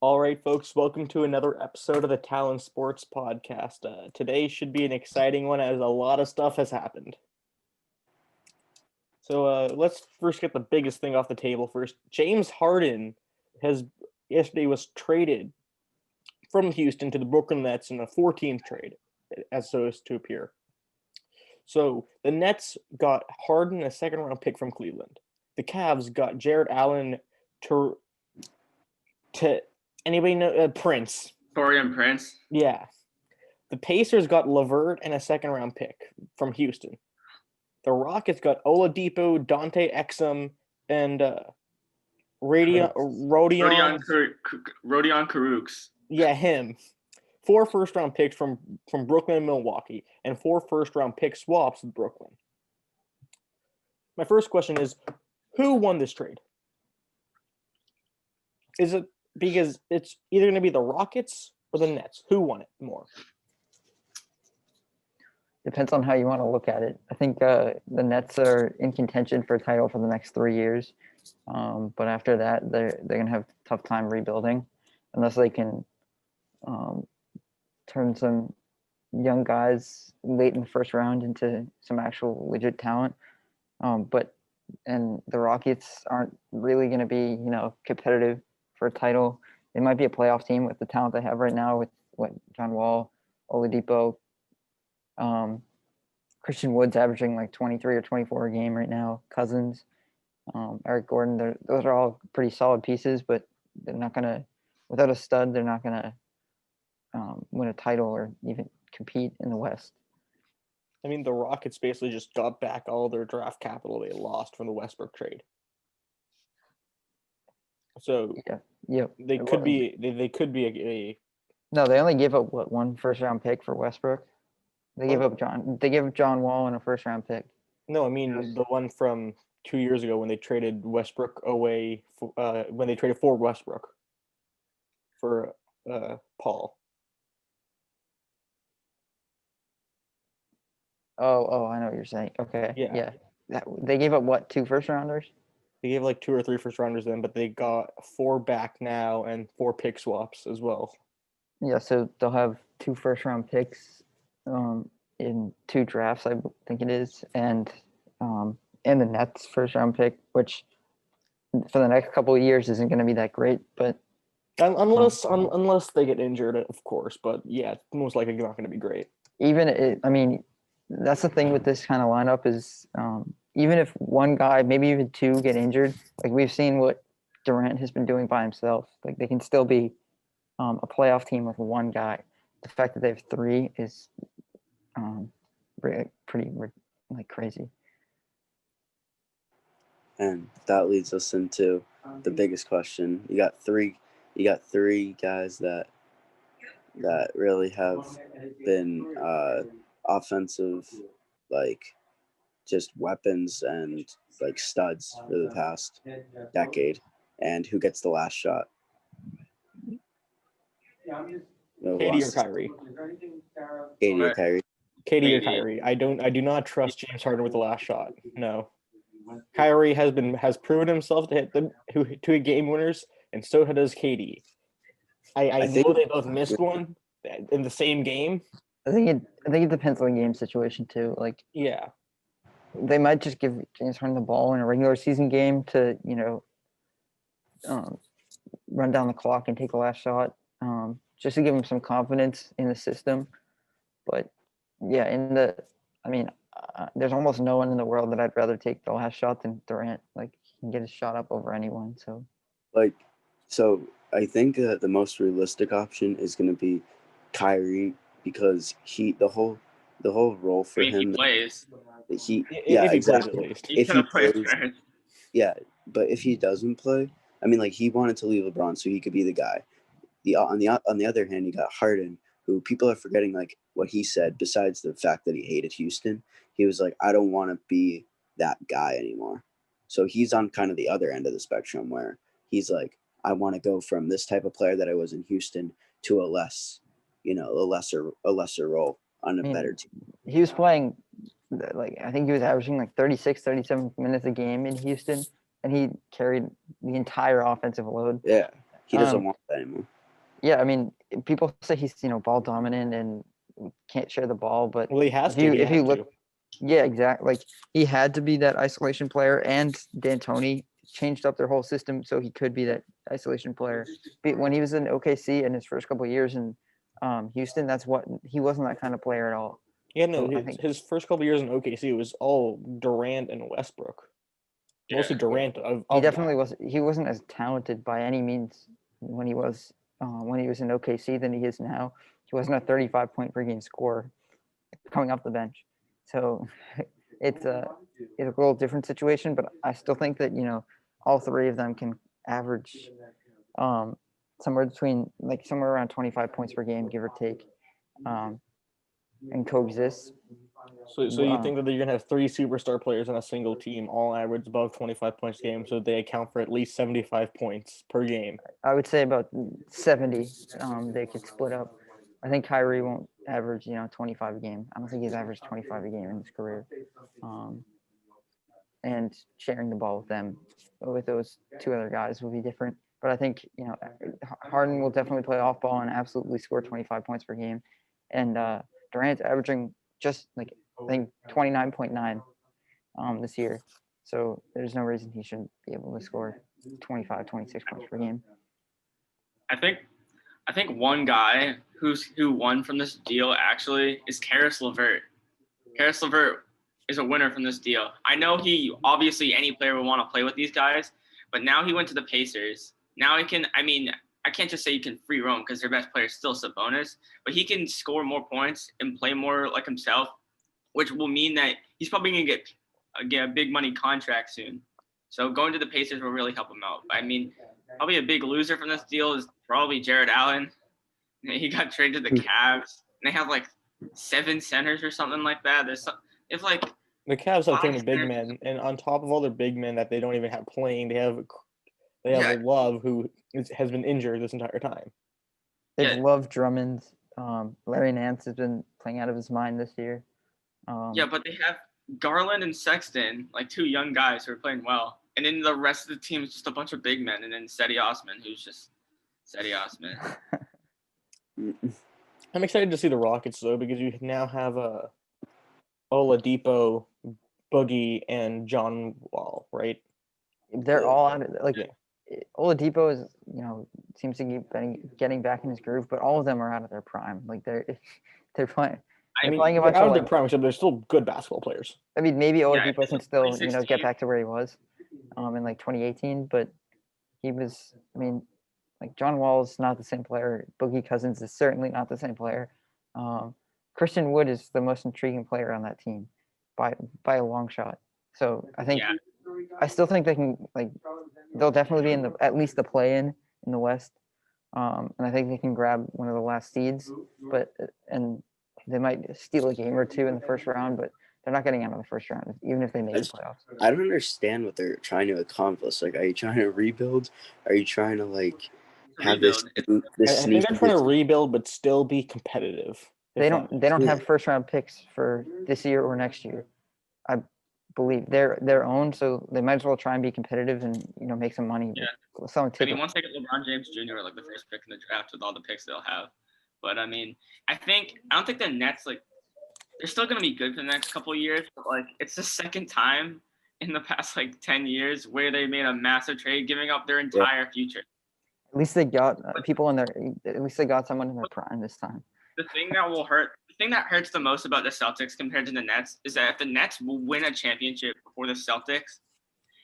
All right, folks, welcome to another episode of the Talon Sports Podcast. Today should be an exciting one as a lot of stuff has happened. So let's first get the biggest thing off the table first. James Harden yesterday was traded from Houston to the Brooklyn Nets in a 14th trade, as so as to appear. So the Nets got Harden, a second-round pick from Cleveland. The Cavs got Jared Allen to anybody know Prince? Dorian Prince. Yeah. The Pacers got LeVert and a second-round pick from Houston. The Rockets got Oladipo, Dante Exum, and Rodion Karooks. Yeah, him. 4 first-round picks from Brooklyn and Milwaukee, and 4 first-round pick swaps with Brooklyn. My first question is, who won this trade? Is it because it's either going to be the Rockets or the Nets? Who won it more? Depends on how you want to look at it. I think the Nets are in contention for a title for the next 3 years. But after that, they're going to have a tough time rebuilding unless they can turn some young guys late in the first round into some actual legit talent. And the Rockets aren't really going to be, competitive for a title. They might be a playoff team with the talent they have right now with John Wall, Oladipo, Christian Wood's averaging like 23 or 24 a game right now. Cousins, Eric Gordon, those are all pretty solid pieces, but they're not going to, without a stud, they're not going to win a title or even compete in the West. I mean, the Rockets basically just got back all their draft capital they lost from the Westbrook trade. So they could be a No, they only gave up one first round pick for Westbrook. They gave up John Wall and a first round pick. No, I mean the one from 2 years ago when they traded Westbrook away when they traded for Westbrook for Paul. Oh, I know what you're saying. Okay. Yeah. They gave up what, 2 first rounders? They gave like 2 or 3 first rounders then, but they got 4 back now and 4 pick swaps as well. Yeah, so they'll have 2 first round picks in 2 drafts, I think it is, and the Nets first round pick, which for the next couple of years isn't going to be that great, but unless they get injured, of course. But yeah, most likely not going to be great. That's the thing with this kind of lineup is even if one guy, maybe even 2 get injured, like we've seen what Durant has been doing by himself, like they can still be a playoff team with one guy. The fact that they have 3 is pretty like crazy. And that leads us into the biggest question. You got three guys that really have been offensive, like just weapons and like studs for the past decade. And who gets the last shot? KD or Kyrie? KD or Kyrie? KD or Kyrie? I do not trust James Harden with the last shot. No. Kyrie has proven himself to hit the 2 game winners, and so does KD. I know they both missed one in the same game. I think it depends on the game situation too. Like, yeah, they might just give James Harden the ball in a regular season game to run down the clock and take the last shot, just to give him some confidence in the system. But yeah, there's almost no one in the world that I'd rather take the last shot than Durant. Like, he can get his shot up over anyone. So I think that the most realistic option is going to be Kyrie, because the whole role for him. He plays. Exactly. If he plays, yeah, but if he doesn't play, I mean, like, he wanted to leave LeBron so he could be the guy. On the other hand, you got Harden, who people are forgetting, like, what he said. Besides the fact that he hated Houston, he was like, I don't want to be that guy anymore. So he's on kind of the other end of the spectrum where he's like, I want to go from this type of player that I was in Houston to a lesser role on a better team. He was playing, like, I think he was averaging like 36, 37 minutes a game in Houston, and he carried the entire offensive load. Yeah. he doesn't want that anymore. Yeah, I mean, people say he's ball dominant and can't share the ball, but Well, he has to. if you look, yeah, exactly. Like he had to be that isolation player, and D'Antoni changed up their whole system so he could be that isolation player. But when he was in OKC in his first couple of years in Houston, he wasn't that kind of player at all. Yeah, no, So I think his first couple of years in OKC was all Durant and Westbrook. Mostly Durant. He definitely was. He wasn't as talented by any means when he was in OKC than he is now. He wasn't a 35-point per game scorer coming off the bench. So it's a little different situation, but I still think that all three of them can average somewhere around 25 points per game, give or take, and coexist. So you think that you're gonna have three superstar players on a single team, all average above 25 points a game, so they account for at least 75 points per game? I would say about 70. They could split up. I think Kyrie won't average 25 a game. I don't think he's averaged 25 a game in his career. And sharing the ball with those two other guys will be different. But I think Harden will definitely play off ball and absolutely score 25 points per game, and Durant's averaging just I think 29.9 this year. So there's no reason he shouldn't be able to score 25, 26 points per game. I think one guy who won from this deal actually is Karis LeVert. Karis LeVert is a winner from this deal. I know obviously any player would want to play with these guys, but now he went to the Pacers. Now he can, I can't just say he can free roam because their best player is still Sabonis, but he can score more points and play more like himself, which will mean that he's probably going to get a big money contract soon. So going to the Pacers will really help him out. Probably a big loser from this deal is probably Jared Allen. He got traded to the Cavs, and they have 7 centers or something like that. The Cavs have a ton of big men, and on top of all their big men that they don't even have playing, they have Love, who has been injured this entire time. They've loved Drummond. Larry Nance has been playing out of his mind this year. But they have Garland and Sexton, 2 young guys who are playing well. And then the rest of the team is just a bunch of big men. And then Cedi Osman, who's just Cedi Osman. I'm excited to see the Rockets, though, because you now have Oladipo, Boogie, and John Wall, right? They're all out of Oladipo is, seems to keep getting back in his groove, but all of them are out of their prime. They're playing. Playing a bunch out of their prime, except they're still good basketball players. Maybe Oladipo can still, get back to where he was, in 2018. But he was, John Wall's not the same player. Boogie Cousins is certainly not the same player. Christian Wood is the most intriguing player on that team, by a long shot. So I think. Yeah. I still think they can they'll definitely be in at least the play-in in the West, and I think they can grab one of the last seeds. And they might steal a game or two in the first round, but they're not getting out of the first round, even if they make the playoffs. I don't understand what they're trying to accomplish. Are you trying to rebuild? Are you trying to have this? I think they're trying to rebuild, but still be competitive. They don't have first-round picks for this year or next year. I believe they're their own, so they might as well try and be competitive and make some money. Yeah. Once they get LeBron James Jr. the first pick in the draft with all the picks they'll have, but I don't think the Nets they're still gonna be good for the next couple of years. But it's the second time in the past 10 years where they made a massive trade, giving up their entire future. At least they got people in their. At least they got someone in their prime this time. The thing that hurts the most about the Celtics compared to the Nets is that if the Nets will win a championship before the Celtics,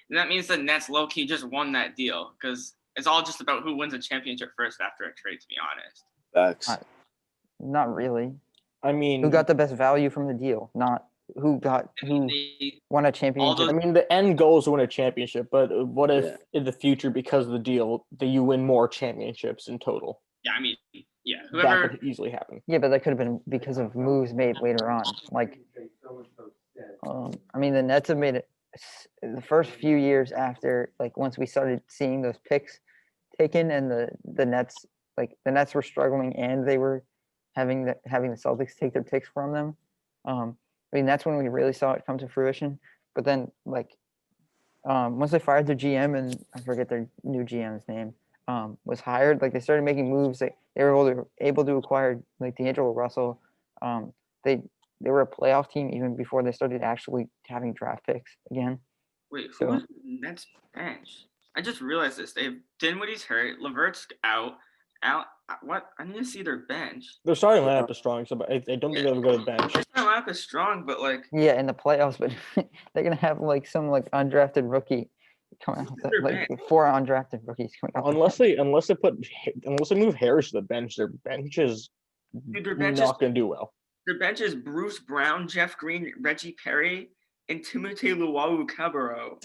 then that means the Nets low-key just won that deal because it's all just about who wins a championship first after a trade, to be honest. Facts. Not really. Who got the best value from the deal? Not who won a championship. The end goal is to win a championship, but what if in the future, because of the deal, that you win more championships in total? Yeah, that could easily happen. Yeah, but that could have been because of moves made later on. The Nets have made it the first few years after, once we started seeing those picks taken, and the Nets were struggling, and they were having the Celtics take their picks from them. That's when we really saw it come to fruition. But then, once they fired their GM, and I forget their new GM's name, was hired, like they started making moves. They were able to acquire like D'Angelo Russell. They were a playoff team even before they started actually having draft picks again. Wait, So- who's Nets bench? I just realized this. Dinwiddie's hurt. Levert's out. What? I need to see their bench. Their starting lineup is strong, so I don't think they have a good bench. Their starting lineup is strong, but like Yeah, in the playoffs, but they're gonna have like some like undrafted rookie coming out, Their like bench. 4 undrafted rookies coming out. Unless they move Harris to the bench, their bench is Dude, their bench not going to do well. Their bench is Bruce Brown, Jeff Green, Reggie Perry, and Timothy Luwawu-Cabarrot.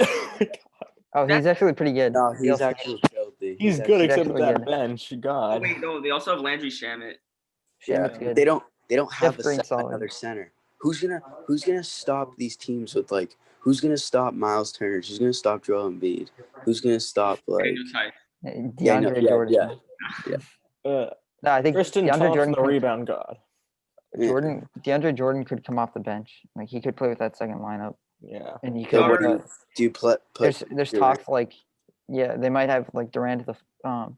Oh, he's actually pretty good. No, He he's also- actually filthy. He's good except actually with that good. bench. Oh God. wait, no, they also have Landry Shamet. Yeah, Shamit's good. they don't have Jeff Green's solid. another center. Who's gonna stop these teams with like? Who's gonna stop Miles Turner? Who's gonna stop Joel Embiid? Who's gonna stop like? Daniel Tice. DeAndre Jordan. Uh, No, I think Tristan DeAndre Thompson, Jordan the could, rebound god. DeAndre Jordan could come off the bench. Like he could play with that second lineup, Yeah. and he Yeah, could. what do you put? There's talks like, yeah, they might have like Durant at the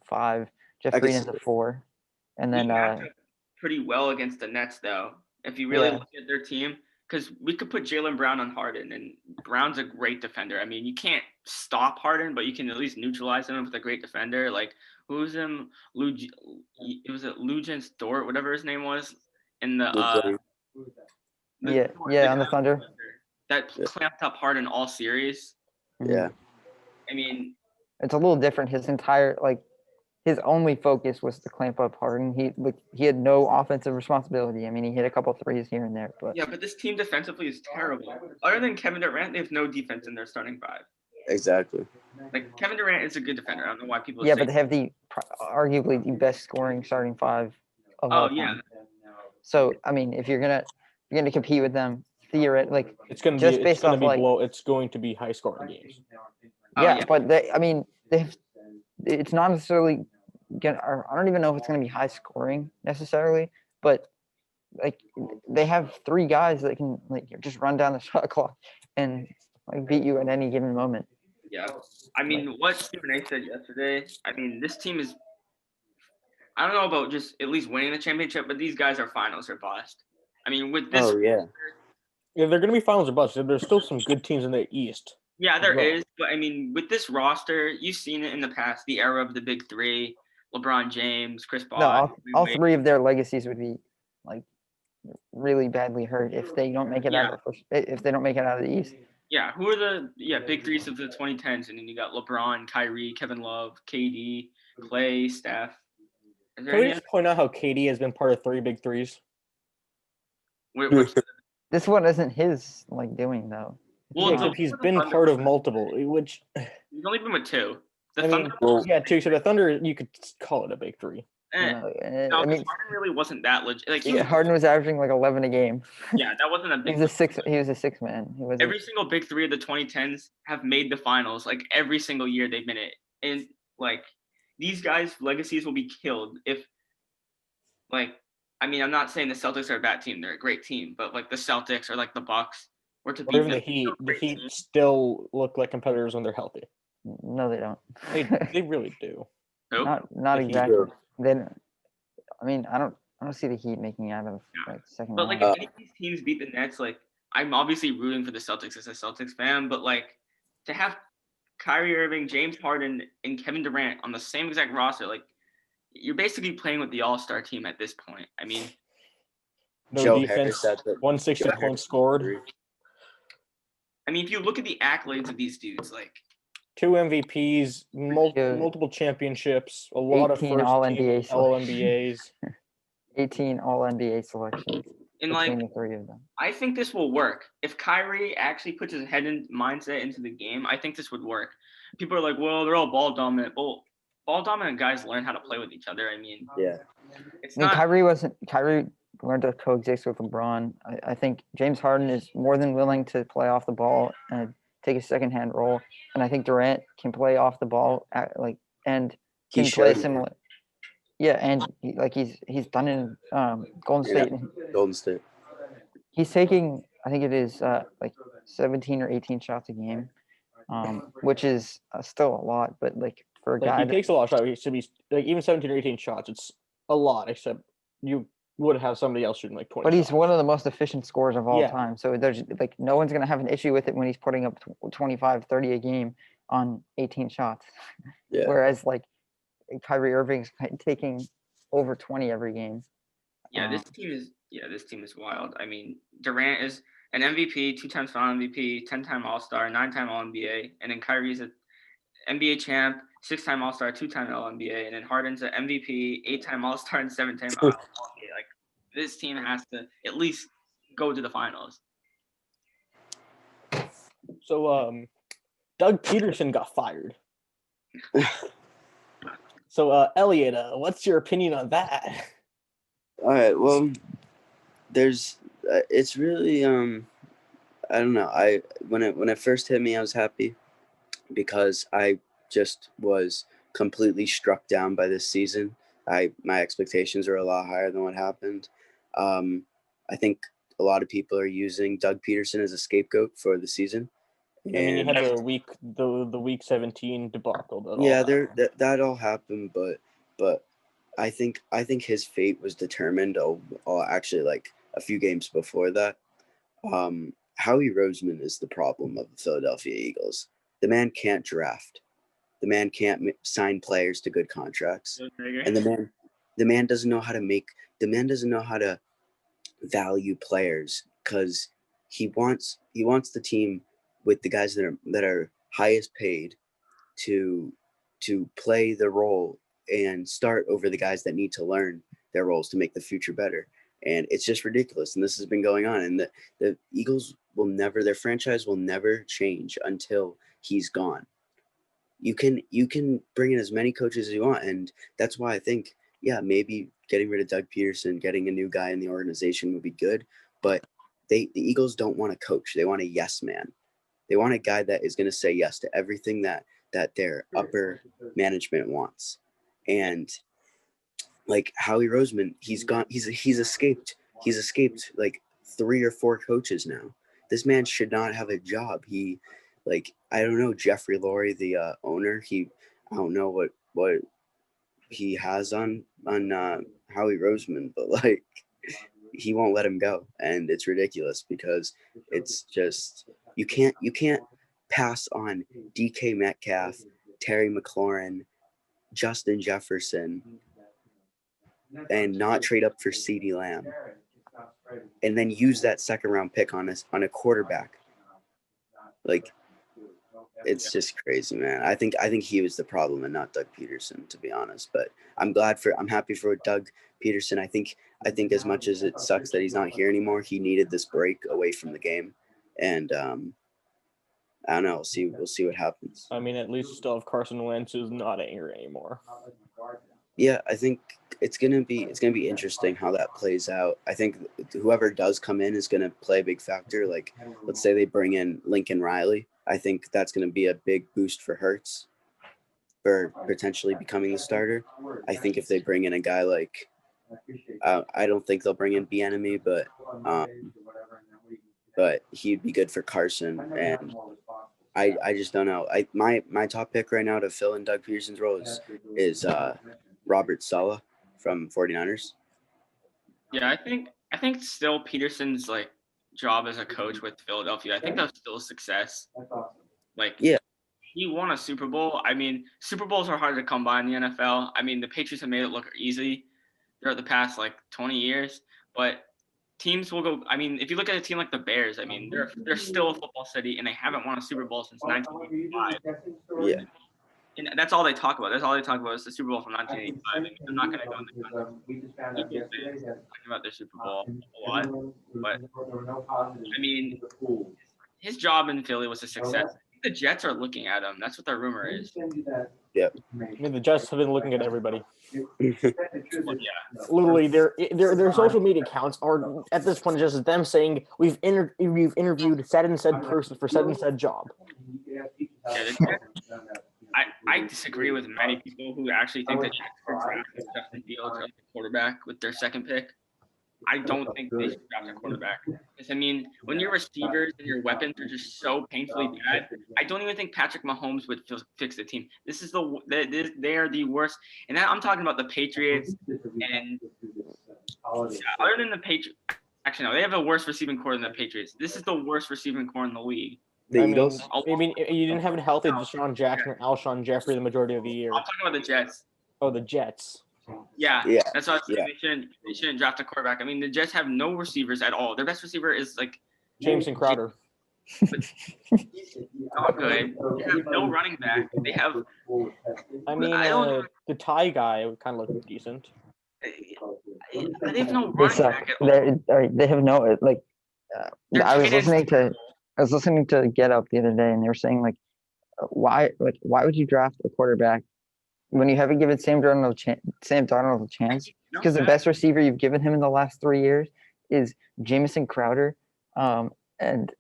5, Jeff I could Green see at the it. 4, and then We match up pretty well against the Nets, though. If you really Yeah. look at their team, because we could put Jaylen Brown on Harden, and Brown's a great defender. I mean, you can't stop Harden, but you can at least neutralize him with a great defender. Like who's him? Lugens Dort, whatever his name was, in the yeah, on the Thunder. that clamped up Harden all series. Yeah, I mean, It's a little different. His only focus was to clamp up Harden. He had no offensive responsibility. I mean, he hit a couple threes here and there, but yeah, but this team defensively is terrible. Other than Kevin Durant, they have no defense in their starting 5. exactly. Like Kevin Durant is a good defender. I don't know why people. yeah, say but they have arguably the best scoring starting 5 of all Oh yeah, time. So I mean, if you're gonna compete with them, theoretically, It's going to Just be based off, like- it's going to be high scoring games. Oh, yeah, yeah. but it's not necessarily I don't even know if it's gonna be high scoring necessarily, but like they have 3 guys that can like just run down the shot clock and like beat you at any given moment. yeah. I mean, what Stephen A. said yesterday. I mean, this team is. I don't know about just at least winning the championship, but these guys are finals or bust. I mean, with this. Oh yeah. Yeah, they're going to be finals or bust. There's still some good teams in the East. Yeah, there Well- is, but I mean, with this roster, you've seen it in the past, the era of the big 3, LeBron James, Chris Paul. No, all 3 of their legacies would be like really badly hurt if they don't make it out of if they don't make it out of the East. Yeah, who are the big 3s of the 2010s? And then you got LeBron, Kyrie, Kevin Love, KD, Clay, Steph. Is there Can we any just point out how KD has been part of 3 big threes? which This one isn't his like doing though. Well, Yeah, no, he's the been Thunder part of was- multiple, which he's only been with 2. The I mean, Thunder. yeah, 2. So the Thunder, you could call it a big 3. You know, No, I 'cause mean, Harden really wasn't that legit. Like Harden was averaging like 11 a game. that wasn't a He big. was a 6 man. He was Every single big 3 of the 2010s have made the finals. Like every single year they've been it, and like these guys' legacies will be killed if, like, I mean, I'm not saying the Celtics are a bad team; they're a great team. But like the Celtics or like the Bucks were to Or beat even them, the Heat. they're a The great Heat team. still look like competitors when they're healthy. no, they don't. They really do. Nope. not The Heat exactly. do. Then, I mean, I don't see the Heat making out of Yeah. like second But like, round. if any of these teams beat the Nets, like, I'm obviously rooting for the Celtics as a Celtics fan. But like, to have Kyrie Irving, James Harden, and Kevin Durant on the same exact roster, like, you're basically playing with the All-Star team at this point. I mean, No Joe defense. Harris at the 160 Joe points Harris scored. if you look at the accolades of these dudes, like, 2 MVPs, Yeah. multiple championships, a lot of 18 first All-NBA team All-NBAs. 18 All NBA selections and between like, the 3 of them. I think this will work. If Kyrie actually puts his head and mindset into the game, I think this would work. People are like, well, they're all ball dominant. Well, ball dominant guys learn how to play with each other. I mean, Yeah. it's I mean, not. Kyrie learned to coexist with LeBron. I think James Harden is more than willing to play off the ball and take a second-hand role, and I think Durant can play off the ball and He can play showed similar. Yeah, and he's done in Golden State. Golden State. He's taking, I think it is like 17 or 18 shots a game, which is still a lot, but like for a Like, guy. he takes a lot of shots. He should be like even 17 or 18 shots. It's a lot, except you would have somebody else shooting like 20. But he's shots. one of the most efficient scorers of all Yeah. time. So there's like no one's gonna have an issue with it when he's putting up 25, 30 a game on 18 shots. Yeah. Whereas like Kyrie Irving's taking over 20 every game. Yeah, this team is wild. I mean, Durant is an MVP, 2 times Final MVP, 10-time All-Star, 9-time All-NBA, and then Kyrie's an NBA champ, 6-time All-Star, 2-time All-NBA, and then Harden's an MVP, 8-time All-Star, and 7-time All-NBA. Like, this team has to at least go to the finals. So Doug Peterson got fired. So Elliot, what's your opinion on that? All right. Well, there's. It's really. I don't know. When it first hit me, I was happy because I just was completely struck down by this season. My expectations are a lot higher than what happened. I think a lot of people are using Doug Peterson as a scapegoat for the season. I mean, you had the week 17 debacle. That all happened, but I think his fate was determined. Actually, like a few games before that. Howie Roseman is the problem of the Philadelphia Eagles. The man can't draft. The man can't sign players to good contracts, and the man doesn't know how to make. The man doesn't know how to value players because he wants the team with the guys that are highest paid to play the role and start over the guys that need to learn their roles to make the future better. And it's just ridiculous. And this has been going on. And the Eagles their franchise will never change until he's gone. You can bring in as many coaches as you want. And that's why I think, yeah, maybe getting rid of Doug Peterson, getting a new guy in the organization would be good. But the Eagles don't want a coach. They want a yes man. They want a guy that is going to say yes to everything that their upper management wants. And like Howie Roseman, he's escaped like 3 or 4 coaches now. This man should not have a job. I don't know, Jeffrey Lurie, the owner, I don't know what he has on Howie Roseman, but like he won't let him go. And it's ridiculous because it's just you can't pass on DK Metcalf, Terry McLaurin, Justin Jefferson, and not trade up for CeeDee Lamb, and then use that second round pick on a quarterback. Like, it's just crazy, man. I think he was the problem and not Doug Peterson, to be honest. But I'm happy for Doug Peterson. I think as much as it sucks that he's not here anymore, he needed this break away from the game, and I don't know. We'll see what happens. I mean, at least you still have Carson Wentz, who's not here anymore. Yeah, I think it's gonna be interesting how that plays out. I think whoever does come in is gonna play a big factor. Like, let's say they bring in Lincoln Riley. I think that's gonna be a big boost for Hurts for potentially becoming the starter. I think if they bring in a guy like, I don't think they'll bring in Bieniemy, but he'd be good for Carson. And I just don't know. My top pick right now to fill in Doug Peterson's role is Robert Saleh from 49ers. Yeah, I think still Peterson's like job as a coach with Philadelphia, I think that's still a success. Like, yeah, he won a Super Bowl. I mean, Super Bowls are hard to come by in the NFL. I mean, the Patriots have made it look easy throughout the past like 20 years, but teams will go. I mean, if you look at a team like the Bears, I mean, they're still a football city and they haven't won a Super Bowl since 1985. yeah. And that's all they talk about. That's all they talk about is the Super Bowl from 1985. I mean, they're not going to go in the Eagles fans talking about their Super Bowl a lot. But, I mean, his job in Philly was a success. I think the Jets are looking at him. That's what their rumor is. Yeah. I mean, the Jets have been looking at everybody. Well, yeah. Literally, their social media accounts are at this point just them saying we've interviewed said and said person for said and said job. Yeah, I disagree with many people who actually think that Jets should draft Justin Fields as the quarterback with their second pick. I don't think they should draft a quarterback. Because, I mean, when your receivers and your weapons are just so painfully bad, I don't even think Patrick Mahomes would fix the team. This is they are the worst. And I'm talking about the Patriots. And other than the Patriots, actually, no, they have a worse receiving core than the Patriots. This is the worst receiving core in the league. The Eagles? I mean, you didn't have a healthy Deshaun Jackson or Alshon Jeffrey the majority of the year. I'm talking about the Jets. Oh, the Jets. Yeah, Yeah, that's what I was saying. They shouldn't draft a quarterback. I mean, the Jets have no receivers at all. Their best receiver is like Jameson Crowder. not good. They have no running back. They have. I mean, the Thai guy would kind of look decent. They have no They running suck. back at all. They have no like. Their I was tight ends- listening to Get Up the other day, and they were saying why would you draft a quarterback when you haven't given Sam Darnold a chance? Because the best receiver you've given him in the last 3 years is Jamison Crowder, and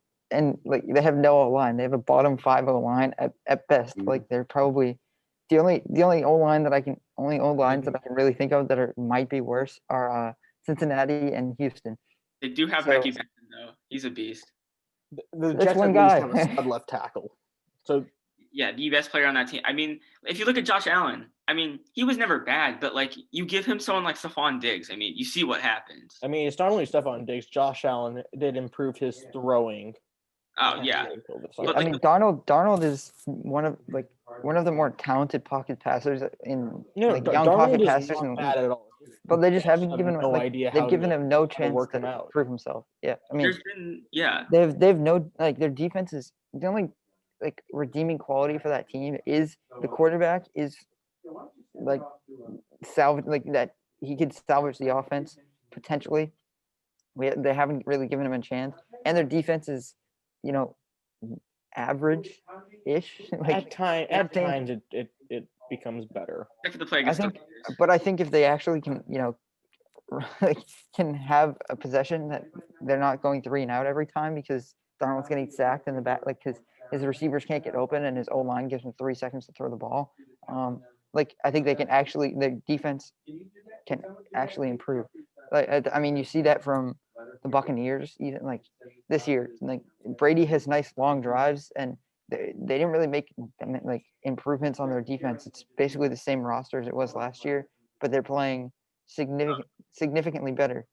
like they have no O-line. They have a bottom 5 O-line at best. Mhm. Like they're probably the only O-line that I can really think of that might be worse are Cincinnati and Houston. They do have So- Becky Benson though. He's a beast. The That's Jets one at least guy. have a stud left tackle. So Yeah, the best player on that team. I mean, if you look at Josh Allen, I mean, he was never bad, but like you give him someone like Stephon Diggs, I mean, you see what happens. I mean, it's not only Stephon Diggs. Josh Allen did improve his throwing. Oh yeah. over the Yeah, summer. But I mean, Darnold is one of the more talented pocket passers in young pocket Darnold passers, is not bad at all. but they just haven't have given him no idea they've how given to- him no to chance work to him out. prove himself. Yeah, I mean, There's been they have no their defense is the only redeeming quality for that team is the quarterback is salvage that he could salvage the offense potentially. They haven't really given him a chance, and their defense is, average-ish. At saying- times it becomes better. except for the play I against the think, Raiders. but I think if they actually can, can have a possession that they're not going 3 and out every time because Darnold's getting sacked in the back, because his receivers can't get open and his O-line gives him 3 seconds to throw the ball. I think they can actually, their defense can actually improve. I mean, you see that from the Buccaneers, even this year. Brady has nice long drives, and they didn't really make improvements on their defense. It's basically the same roster as it was last year, but they're playing significantly better.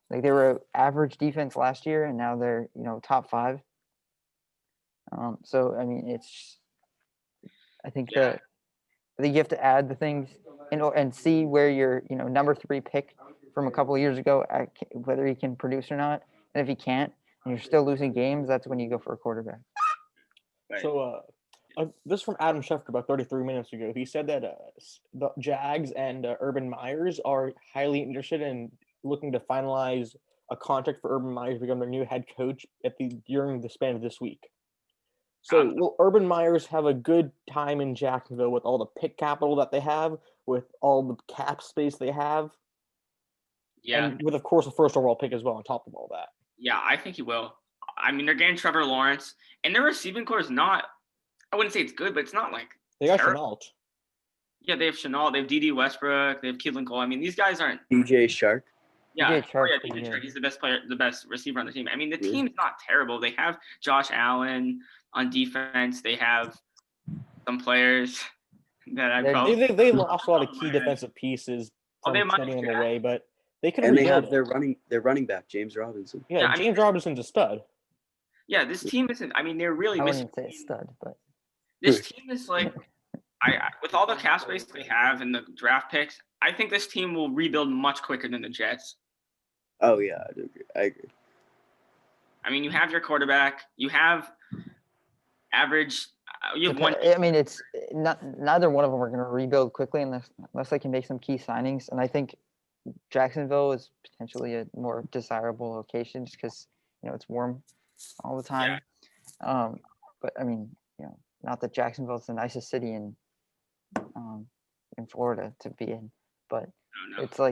They were an average defense last year, and now they're top 5. So I mean, I think Yeah. you have to add the things and see where your number 3 pick from a couple of years ago, whether he can produce or not. And if he can't, and you're still losing games, that's when you go for a quarterback. Right. So this is from Adam Schefter about 33 minutes ago. He said that the Jags and Urban Myers are highly interested in looking to finalize a contract for Urban Myers to become their new head coach during the span of this week. So will Urban Myers have a good time in Jacksonville with all the pick capital that they have, with all the cap space they have, Yeah. and with, of course, a first overall pick as well on top of all that? Yeah, I think he will. I mean, they're getting Trevor Lawrence, and their receiving core is not, I wouldn't say it's good, but it's not They got terrible. Chenault. Yeah, they have Chenault, they have D.D. Westbrook, they have Keelan Cole. I mean, these guys aren't. DJ Shark. Yeah, DJ Chark's DJ pretty Chark. good. He's the best player, the best receiver on the team. I mean, the Yeah. team's not terrible. They have Josh Allen on defense. They have some players that I They're- probably. They lost a lot of key defensive pieces Oh, from they might trading them have- away, but they could And they rebuild have it. their running back, James Robinson. Yeah, Yeah, I mean, James Robinson's a stud. Yeah, this team isn't. I mean, they're really I missing. wouldn't say a stud, but This team is with all the cap space they have and the draft picks, I think this team will rebuild much quicker than the Jets. Oh yeah, I agree. I mean, you have your quarterback, you have average, you have one. I mean, it's neither one of them are going to rebuild quickly unless they can make some key signings. And I think Jacksonville is potentially a more desirable location just because it's warm all the time. But I mean, not that Jacksonville is the nicest city in Florida to be in, but I don't know.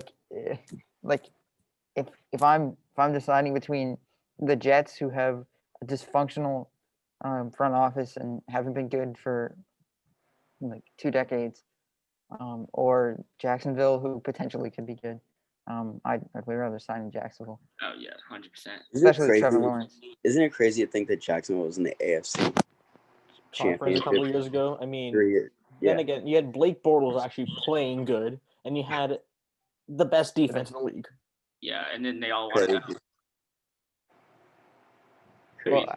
it's if I'm deciding between the Jets, who have a dysfunctional front office and haven't been good for 2 decades, or Jacksonville, who potentially could be good. I'd way rather sign in Jacksonville, Oh yeah, 100%. especially with Trevor Lawrence. Isn't it crazy to think that Jacksonville was in the AFC Conference a couple Championship years ago. I mean, 3 years? then Yeah, again, you had Blake Bortles actually playing good, and you had the best defense in the league. Yeah, and then they all won. crazy. Well, Crazy.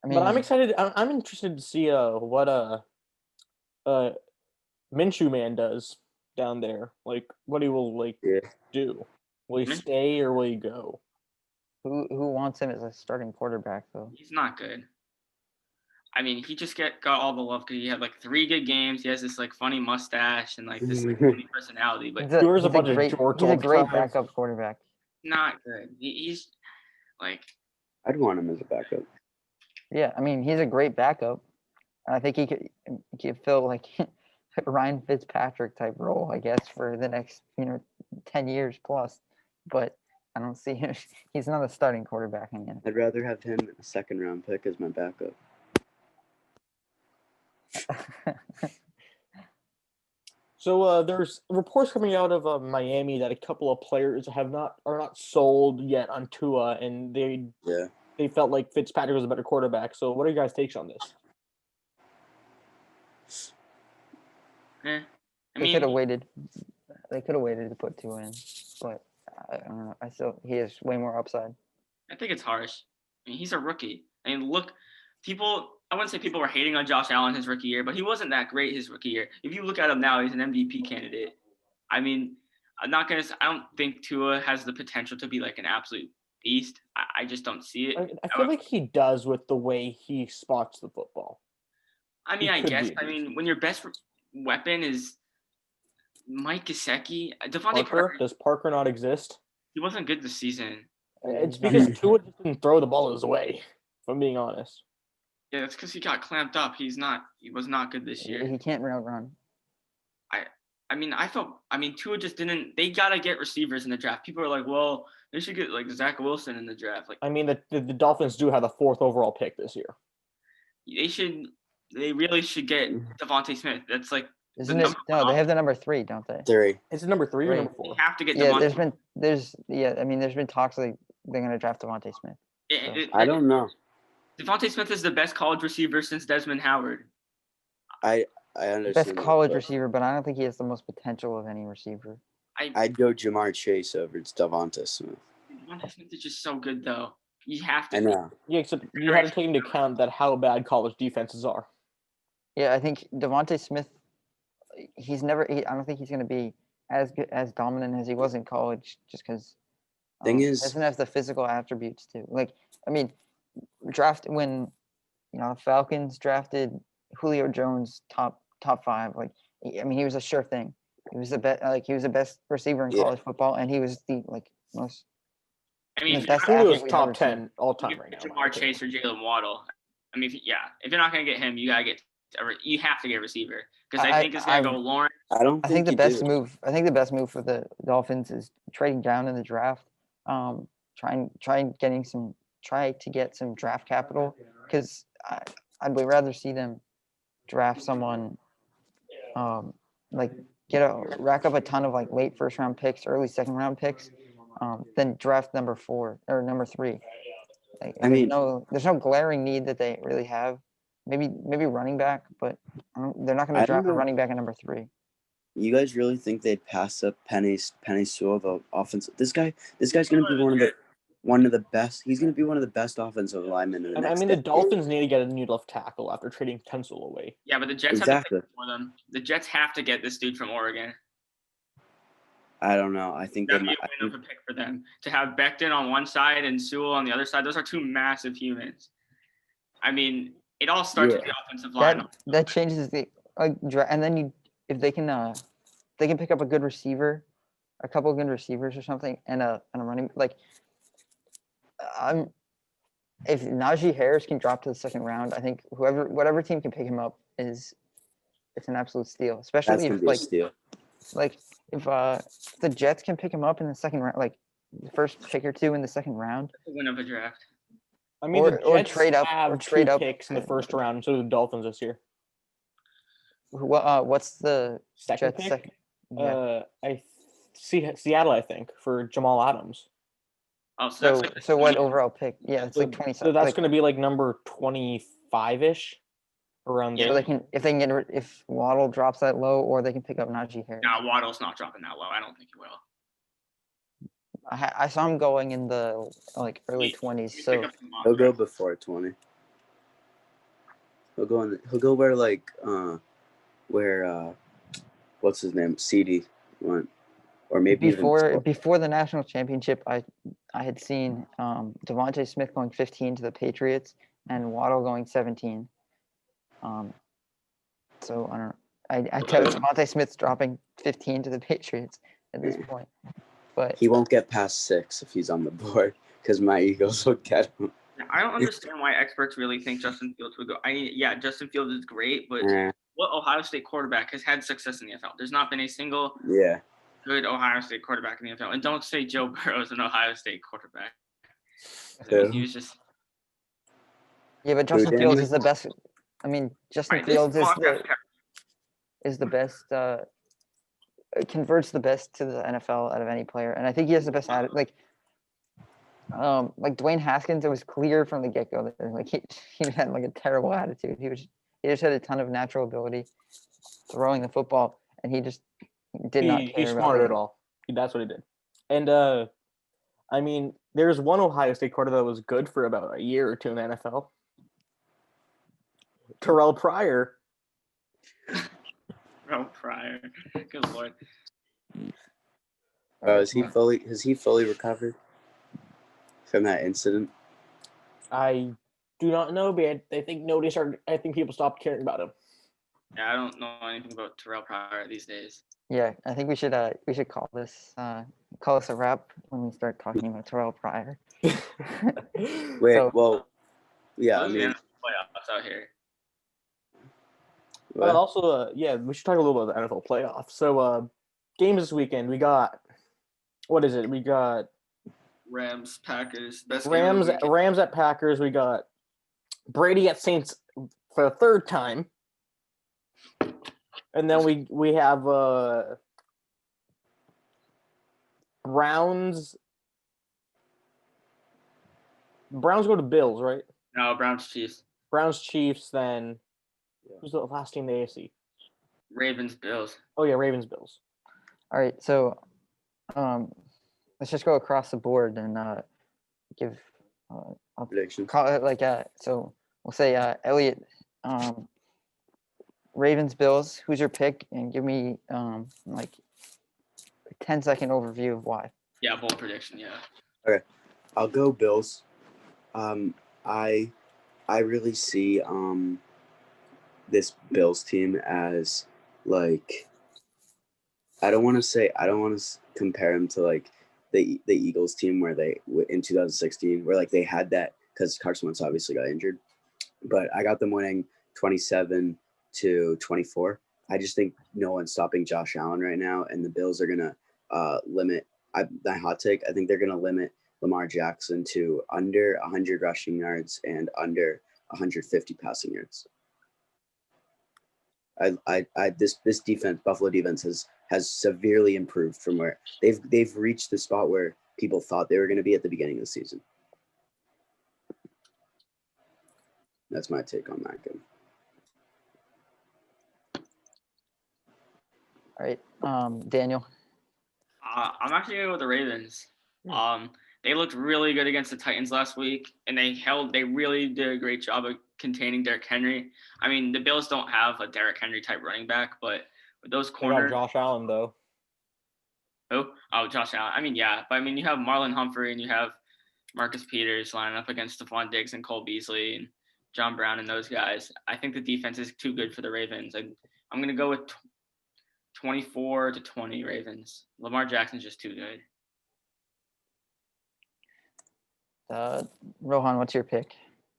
I mean, But I'm excited. I'm interested to see what Minshew man does down there. Like what he will Yeah. do. Will he stay or will he go? who wants him as a starting quarterback though? He's not good. I mean, he just got all the love because he had like 3 good games. He has this like funny mustache and like this like, funny personality, but He's a He's a great backup quarterback. not good. He's like, I'd want him as a backup. Yeah, I mean, he's a great backup. I think he could fill like Ryan Fitzpatrick type role, I guess, for the next 10 years plus. But I don't see him. He's not a starting quarterback in the NFL. I'd rather have him a 2nd-round pick as my backup. So there's reports coming out of Miami that a couple of players are not sold yet on Tua, and they felt like Fitzpatrick was a better quarterback. So what are you guys' takes on this? I They mean, could have waited. They could have waited to put 2 in, but I don't know. He has way more upside. I think it's harsh. I mean, he's a rookie. I mean, look, I wouldn't say people were hating on Josh Allen his rookie year, but he wasn't that great his rookie year. If you look at him now, he's an MVP candidate. I mean, I don't think Tua has the potential to be like an absolute beast. I just don't see it. I feel like he does with the way he spots the football. I mean, I guess. I mean, when your best weapon is Mike Gesicki, Devontae Parker. Does Parker not exist? He wasn't good this season. It's because Tua just didn't throw the ball his way, if I'm being honest. Yeah, that's because he got clamped up. He was not good this year. He can't route run. Tua just didn't. They gotta get receivers in the draft. People are like, well, they should get like Zach Wilson in the draft. Like, I mean, the Dolphins do have the 4th overall pick this year. They really should get Devontae Smith. That's like. Isn't it? No, they have the number 3, don't they? 3. Is it number 3 or number 4? They have to get. Yeah, Devontae. there's been talks like they're gonna draft Devontae Smith. I don't know. Devontae Smith is the best college receiver since Desmond Howard. I understand. Best college receiver, but I don't think he has the most potential of any receiver. I'd go Jamar Chase over Devonta Smith. Devontae Smith is just so good, though. You have to. I know. Yeah, except you have to take into account that how bad college defenses are. Yeah, I think Devontae Smith. I don't think he's going to be as dominant as he was in college, just because. Doesn't have the physical attributes too. Like, I mean, when the Falcons drafted Julio Jones top 5. Like, I mean, he was a sure thing. He was the best. Like, he was the best receiver in college football, and he was the most. I mean, Julio's top 10 all time right now. Jamar Chase or Jalen Waddle. I mean, if you're not gonna get him, you have to get a receiver because I think it's gonna go Lawrence. I think the best move for the Dolphins is trading down in the draft. Try to get some draft capital, because I'd way rather see them draft someone, like rack up a ton of like late 1st round picks, early 2nd round picks, than draft number 4 or number 3. Like, there's no glaring need that they really have. Maybe running back, but they're not going to draft a running back at number 3. You guys really think they'd pass up Penny Sewell, the offensive? This guy's going to be one of the best. He's going to be one of the best offensive linemen in the next the Dolphins need to get a new left tackle after trading Tunsil away. Yeah, but the Jets have to pick for them. The Jets have to get this dude from Oregon. I don't know. I think that'd be a win of a pick for them to have Becton on one side and Sewell on the other side. Those are 2 massive humans. I mean, it all starts with the offensive line. That changes the and then if they can pick up a good receiver, a couple of good receivers or something, and a running like. If Najee Harris can drop to the 2nd round, I think whatever team can pick him up it's an absolute steal. Especially if the Jets can pick him up in the 2nd round, like the first pick or 2 in the 2nd round. That's the win of a draft. I mean, the Jets trade up picks in the 1st round, so do the Dolphins this year. What's the second Jets' pick? second? Yeah. I Seattle, I think, for Jamal Adams. Oh, so that's like So what overall pick? Yeah, it's So, like 20. so that's like, going to be like number 25-ish around Yeah. so there. if they can get if Waddle drops that low, or they can pick up Najee Harris. no, Waddle's not dropping that low. I don't think he will. I saw him going in the like early He 20s. pick So up some mock He'll go drafts. before 20. He'll go where like what's his name? CD went. Or maybe before the national championship, I had seen Devontae Smith going 15 to the Patriots and Waddle going 17. So I don't know. I tell Devontae Smith's dropping 15 to the Patriots at this point, but he won't get past 6 if he's on the board because my Eagles will get him. I don't understand why experts really think Justin Fields would go. Justin Fields is great, but what Ohio State quarterback has had success in the NFL? There's not been a single good Ohio State quarterback in the NFL. And don't say Joe Burrow is an Ohio State quarterback. He was just. Yeah, but Justin Fields is the best. I mean, Justin Fields is the best. Converts the best to the NFL out of any player, and I think he has the best attitude. Like Dwayne Haskins, it was clear from the get go that like he had like a terrible attitude. He just had a ton of natural ability throwing the football, and he just did not care. He smarted it all. That's what he did. And I mean, there's one Ohio State quarterback that was good for about a year or two in the NFL. Terrell Pryor. Terrell Pryor. Good lord. Has he fully recovered from that incident? I do not know, but I think I think people stopped caring about him. Yeah, I don't know anything about Terrell Pryor these days. Yeah, I think we should call this a wrap when we start talking about Terrell Pryor. I mean, playoffs out here. Also, we should talk a little about the NFL playoffs. So, games this weekend, we got what is it? We got Rams, Packers, best Rams at Packers. We got Brady at Saints for the third time, and then we have Browns. Browns go to Bills, right? No, Browns Chiefs. Browns Chiefs. Then who's the last team in the AFC? Ravens Bills. Oh yeah, Ravens Bills. All right, so let's just go across the board and give a prediction. Call it so we'll say Elliot, Ravens Bills. Who's your pick? And give me like a 10-second overview of why. Yeah, bold prediction. Yeah. Okay, I'll go Bills. I really see this Bills team as like I don't want to compare them to like the Eagles team where they in 2016 where like they had that because Carson Wentz obviously got injured, but I got them winning 27-24. I just think no one's stopping Josh Allen right now, and the Bills are gonna limit. My hot take. I think they're gonna limit Lamar Jackson to under 100 rushing yards and under 150 passing yards. This defense, Buffalo defense, has severely improved from where they've reached the spot where people thought they were going to be at the beginning of the season. That's my take on that game. All right, Daniel. I'm actually going to go with the Ravens. They looked really good against the Titans last week, and they really did a great job of containing Derrick Henry. I mean, the Bills don't have a Derrick Henry type running back, but with those corners. They got Josh Allen though. Who? Oh, Josh Allen. I mean, yeah, but I mean, you have Marlon Humphrey and you have Marcus Peters lining up against Stephon Diggs and Cole Beasley and John Brown and those guys. I think the defense is too good for the Ravens. I'm going to go with 24-20 Ravens. Lamar Jackson's just too good. Rohan, what's your pick?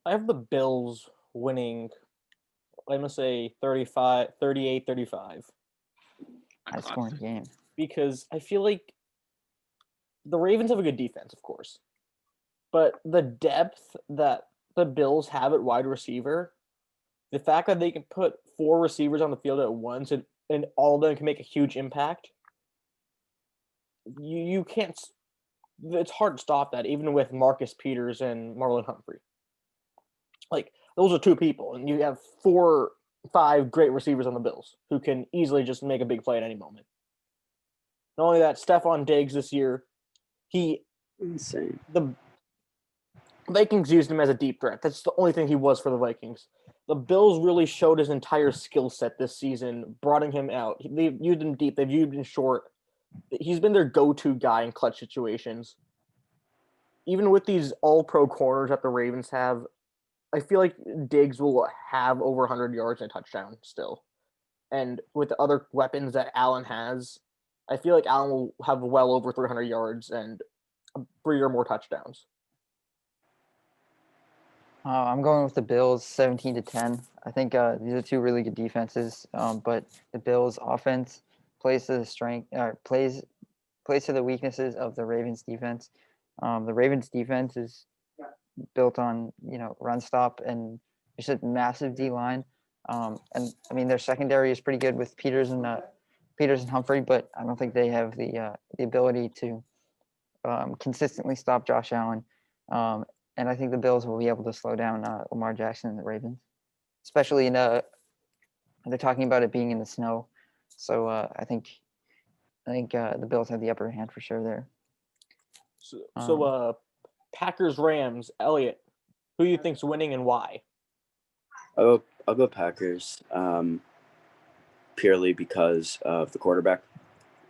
I have the Bills winning, I'm going to say 38-35. High scoring game. Because I feel like the Ravens have a good defense, of course. But the depth that the Bills have at wide receiver, the fact that they can put 4 receivers on the field at once and all of them can make a huge impact, you can't. It's hard to stop that, even with Marcus Peters and Marlon Humphrey. Like those are two people, and you have 4-5 great receivers on the Bills who can easily just make a big play at any moment. Not only that, Stephon Diggs this year, insane. The Vikings used him as a deep threat. That's the only thing he was for the Vikings. The Bills really showed his entire skill set this season, broadening him out. They've used him deep. They've used him short. He's been their go-to guy in clutch situations. Even with these all-pro corners that the Ravens have, I feel like Diggs will have over 100 yards and a touchdown still. And with the other weapons that Allen has, I feel like Allen will have well over 300 yards and 3 or more touchdowns. I'm going with the Bills 17-10. I think these are two really good defenses, but the Bills offense plays to the strength plays to the weaknesses of the Ravens defense. The Ravens defense is built on run stop and just a massive D line. And I mean their secondary is pretty good with Peters and Humphrey, but I don't think they have the ability to consistently stop Josh Allen. And I think the Bills will be able to slow down Lamar Jackson and the Ravens, especially they're talking about it being in the snow. So I think the Bills have the upper hand for sure there. So Packers Rams, Elliot, who do you think's winning and why? I'll go Packers, purely because of the quarterback,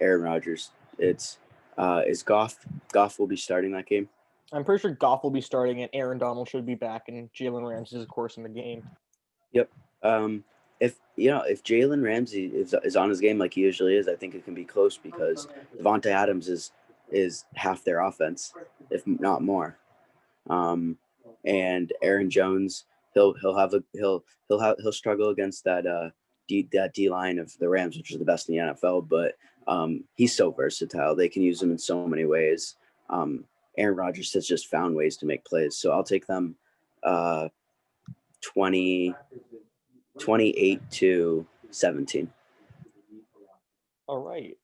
Aaron Rodgers. Is Goff will be starting that game. I'm pretty sure Goff will be starting, and Aaron Donald should be back, and Jalen Ramsey is, of course, in the game. Yep. If Jalen Ramsey is on his game like he usually is, I think it can be close because Devontae Adams is half their offense, if not more. And Aaron Jones, he'll struggle against that D line of the Rams, which is the best in the NFL. But he's so versatile; they can use him in so many ways. Aaron Rodgers has just found ways to make plays. So I'll take them 28-17. All right.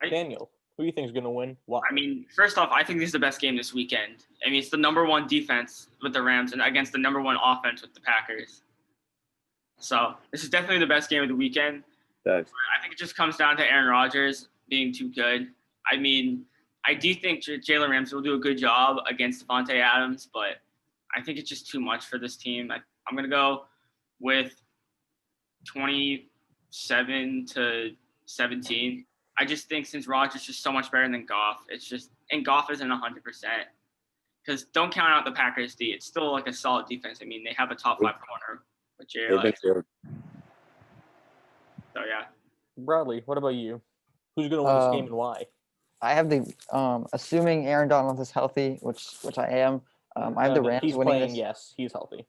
Daniel, who do you think is going to win? Why? I mean, first off, I think this is the best game this weekend. I mean, it's the number one defense with the Rams and against the number one offense with the Packers. So this is definitely the best game of the weekend. Thanks. I think it just comes down to Aaron Rodgers being too good. I mean, I do think Jalen Ramsey will do a good job against Devontae Adams, but I think it's just too much for this team. I'm going to go with 27-17. I just think since Rodgers is just so much better than Goff, and Goff isn't 100%. Because don't count out the Packers D. It's still like a solid defense. I mean, they have a top 5 corner with Jerry. So, yeah. Bradley, what about you? Who's going to win this game and why? I have the assuming Aaron Donald is healthy, which I am. I have the Rams he's winning playing, this. Yes, he's healthy.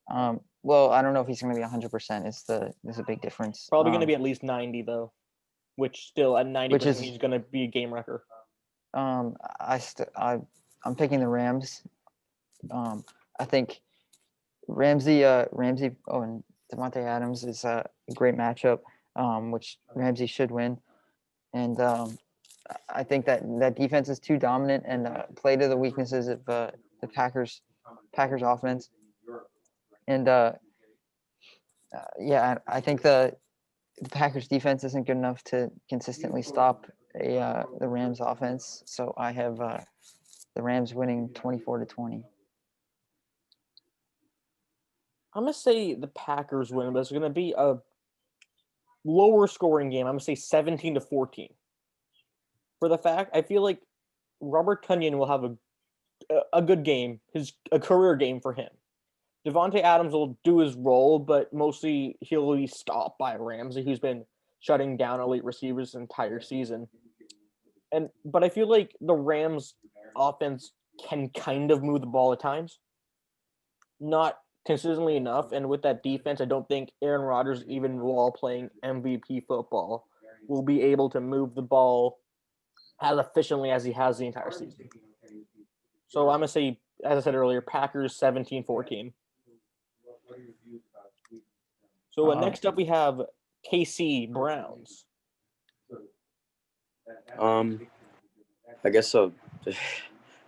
Well, I don't know if he's going to be 100%. There's a big difference. Probably going to be at least 90 though, which still at 90% he's going to be a game wrecker. I'm picking the Rams. I think Ramsey and Devontae Adams is a great matchup, which Ramsey should win. And I think that defense is too dominant and play to the weaknesses of the Packers offense. And I think the Packers defense isn't good enough to consistently stop the Rams offense. So I have the Rams winning 24-20. I'm going to say the Packers win, but it's going to be a lower scoring game. I'm going to say 17-14. For the fact, I feel like Robert Tonyan will have a good game, a career game for him. Devontae Adams will do his role, but mostly he'll be stopped by Ramsey, who's been shutting down elite receivers the entire season. But I feel like the Rams offense can kind of move the ball at times. Not consistently enough, and with that defense, I don't think Aaron Rodgers, even while playing MVP football, will be able to move the ball as efficiently as he has the entire season. So I'm going to say, as I said earlier, Packers 17-14. So next up we have KC Browns. I guess so.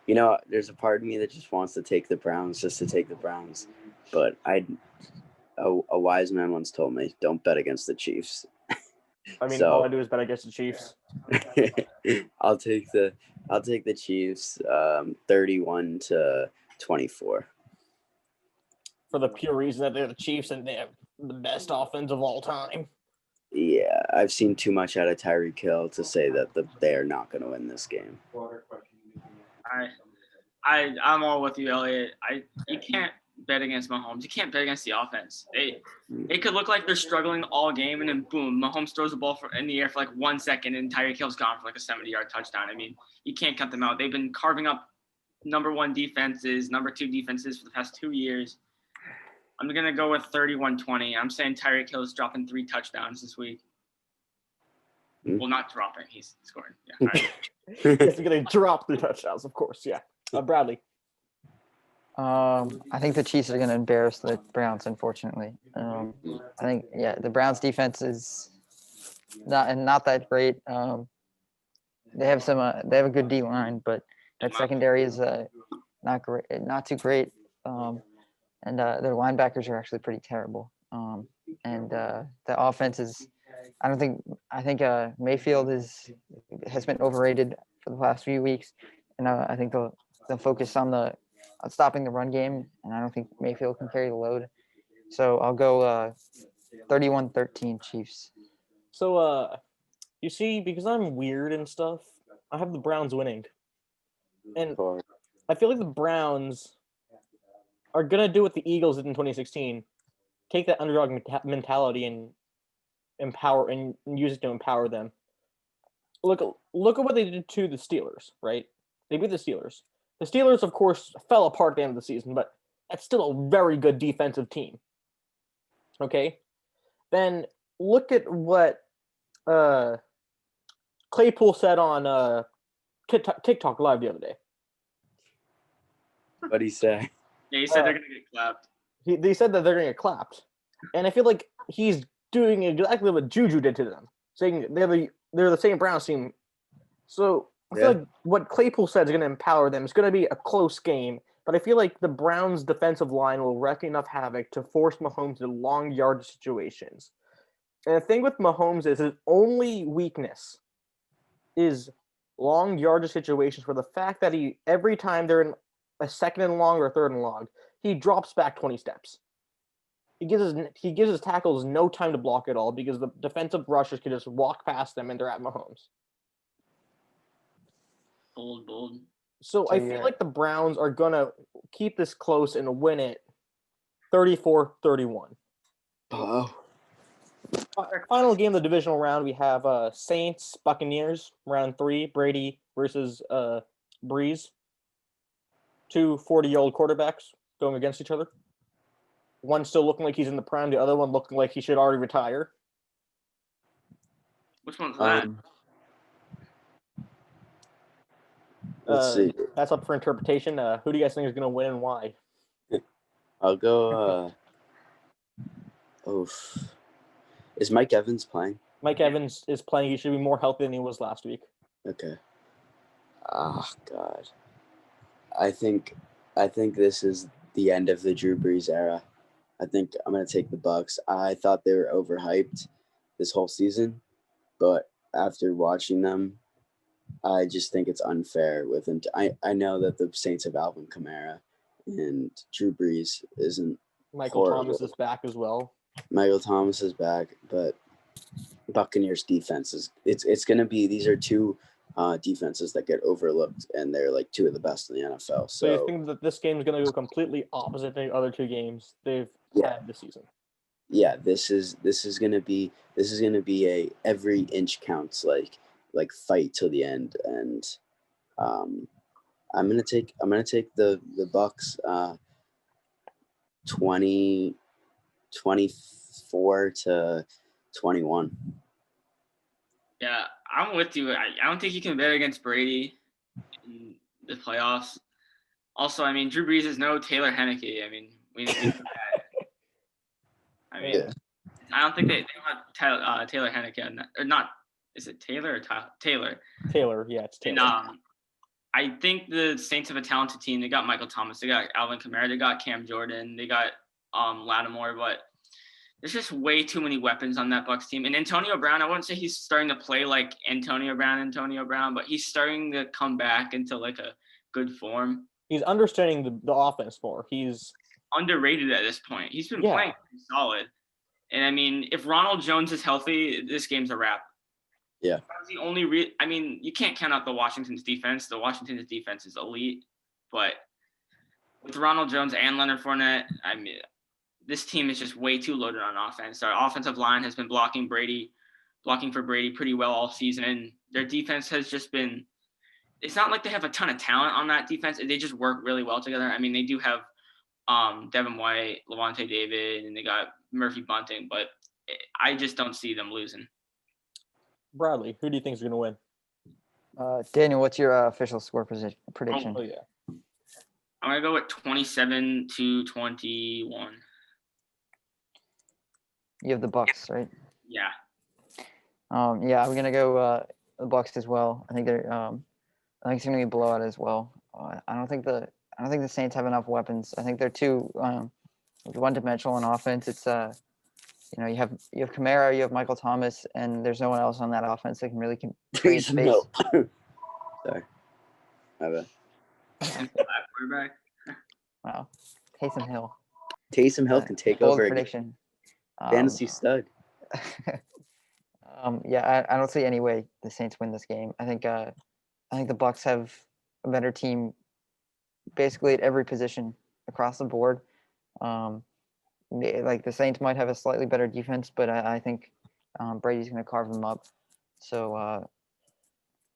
There's a part of me that just wants to take the Browns just to take the Browns, but a wise man once told me, don't bet against the Chiefs. I mean, all I do is bet against the Chiefs. I'll take the Chiefs 31-24. For the pure reason that they're the Chiefs and they have the best offense of all time. Yeah, I've seen too much out of Tyreek Hill to say that they are not going to win this game. I'm all with you, Elliot. You can't bet against Mahomes. You can't bet against the offense. They could look like they're struggling all game, and then boom, Mahomes throws the ball in the air for like 1 second, and Tyreek Hill's gone for like a 70-yard touchdown. I mean, you can't cut them out. They've been carving up number 1 defenses, number 2 defenses for the past 2 years. I'm going to go with 31-20. I'm saying Tyreek Hill's dropping 3 touchdowns this week. Well, not dropping. He's scoring. Yeah. Right. He's going to drop 3 touchdowns, of course. Yeah. Bradley. I think the Chiefs are going to embarrass the Browns, unfortunately. I think, the Browns defense is not that great. They have a good D line, but that secondary is not great, not too great. And their linebackers are actually pretty terrible. And the offense is, I think Mayfield has been overrated for the last few weeks, and I think they'll focus on stopping the run game, and I don't think Mayfield can carry the load. So I'll go 31-13 Chiefs. So you see, because I'm weird and stuff, I have the Browns winning, and I feel like the Browns are gonna do what the Eagles did in 2016, take that underdog mentality and empower and use it to empower them. Look at what they did to the Steelers, right? They beat the Steelers. The Steelers, of course, fell apart at the end of the season, but that's still a very good defensive team. Okay? Then look at what Claypool said on TikTok Live the other day. What'd he say? Yeah, he said they're going to get clapped. They said that they're going to get clapped. And I feel like he's doing exactly what Juju did to them, saying they're the same Browns team. So I feel like what Claypool said is going to empower them. It's going to be a close game, but I feel like the Browns' defensive line will wreak enough havoc to force Mahomes into long yard situations. And the thing with Mahomes is his only weakness is long yardage situations, where the fact that every time they're in a 2nd and long or a 3rd and long, he drops back 20 steps. He gives his tackles no time to block at all because the defensive rushers can just walk past them and they're at Mahomes. Bold. So I feel like the Browns are going to keep this close and win it 34-31. Oh. Final game of the divisional round, we have Saints, Buccaneers, round 3, Brady versus Breeze. 2 40-year-old quarterbacks going against each other. One still looking like he's in the prime, the other one looking like he should already retire. Which one's that? Let's see. That's up for interpretation. Who do you guys think is going to win and why? I'll go. Is Mike Evans playing? Mike Evans is playing. He should be more healthy than he was last week. Okay. Oh God. I think this is the end of the Drew Brees era. I think I'm going to take the Bucs. I thought they were overhyped this whole season, but after watching them, I just think it's unfair with him. I know that the Saints have Alvin Kamara, and Drew Brees isn't. Michael horrible. Thomas is back as well. Michael Thomas is back, but Buccaneers defense it's going to be, these are 2 defenses that get overlooked, and they're like 2 of the best in the NFL. So you think that this game is going to go completely opposite the other 2 games they've had this season? Yeah, this is going to be a every inch counts like fight till the end, and I'm gonna take the Bucs 24-21. Yeah, I'm with you. I don't think you can bet against Brady in the playoffs. Also, I mean, Drew Brees is no Taylor Heineke. I mean, we know that. I mean, I don't think they have Taylor Heineke on that, or not. Is it Taylor or Taylor? Taylor, yeah, it's Taylor. And I think the Saints have a talented team. They got Michael Thomas, they got Alvin Kamara, they got Cam Jordan, they got Lattimore, but there's just way too many weapons on that Bucs team. And Antonio Brown, I wouldn't say he's starting to play like Antonio Brown, but he's starting to come back into like a good form. He's understanding the offense more. He's underrated at this point. He's been playing pretty solid. And I mean, if Ronald Jones is healthy, this game's a wrap. Yeah. That's the only I mean, you can't count out the Washington's defense. The Washington's defense is elite, but with Ronald Jones and Leonard Fournette, I mean, this team is just way too loaded on offense. Our offensive line has been blocking for Brady pretty well all season. And their defense has just been – it's not like they have a ton of talent on that defense. They just work really well together. I mean, they do have Devin White, Levante David, and they got Murphy Bunting, but I just don't see them losing. Bradley, who do you think is going to win? Daniel, what's your official score prediction? Oh, yeah. I'm going to go with 27-21. You have the Bucs, right? Yeah. Yeah, I'm gonna go the Bucs as well. I think they're. I think it's gonna be a blowout as well. I don't think the Saints have enough weapons. I think they're too one-dimensional on offense. It's you have Kamara, you have Michael Thomas, and there's no one else on that offense that can really create space. No. Sorry. My bad. Quarterback. Wow, Taysom Hill. Taysom Hill can take Bold over. Prediction. Fantasy stud. Yeah, I don't see any way the Saints win this game. I think the Bucs have a better team, basically at every position across the board. Like the Saints might have a slightly better defense, but I think Brady's going to carve them up. So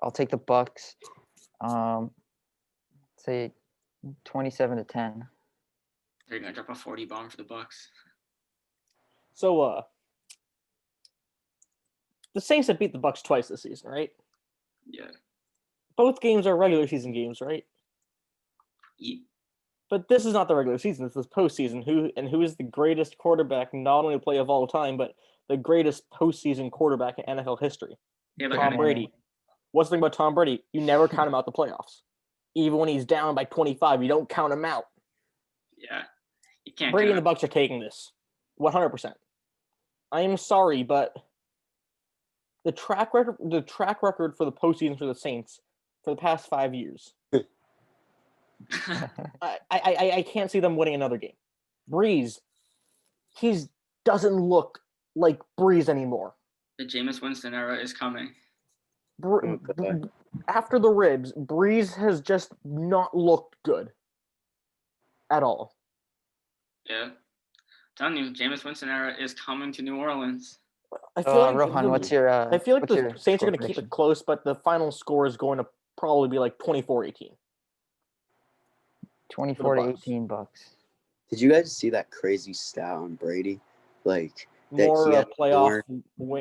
I'll take the Bucs. Say 27-10. They're going to drop a 40 bomb for the Bucs. So, the Saints have beat the Bucs twice this season, right? Yeah. Both games are regular season games, right? Yeah. But this is not the regular season. This is postseason. Who is the greatest quarterback, not only play of all time, but the greatest postseason quarterback in NFL history? Yeah, Tom Brady. What's the thing about Tom Brady? You never count him out the playoffs. Even when he's down by 25, you don't count him out. Yeah. You can't. Brady and the Bucs are taking this. 100%. I am sorry, but the track record for the postseason for the Saints for the past 5 years, I can't see them winning another game. Breeze, he doesn't look like Breeze anymore. The Jameis Winston era is coming. After the ribs, Breeze has just not looked good at all. Yeah. I'm telling you, Jameis Winston era is coming to New Orleans. I feel like Rohan, I feel like the Saints are going to keep it close, but the final score is going to probably be like 24-18. 24-18 Bucs. Did you guys see that crazy stat on Brady? Like more playoff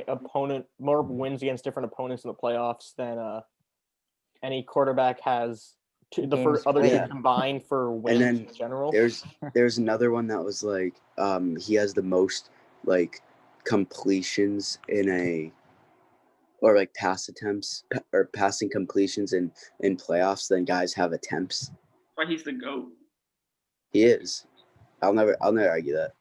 opponent, more wins against different opponents in the playoffs than any quarterback has. The first other team combined for wins in general. There's another one that was like he has the most like completions like pass attempts or passing completions in playoffs than guys have attempts. That's why he's the GOAT. He is. I'll never argue that.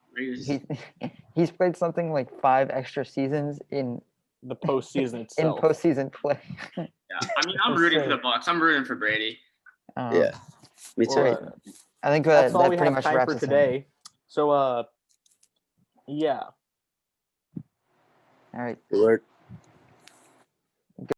He's played something like 5 extra seasons in the postseason itself. In postseason play. Yeah, I mean, I'm rooting for the Bucs. I'm rooting for Brady. Yeah, me too. I think that's all that we pretty have much time wraps for today. So, yeah. All right. Good work.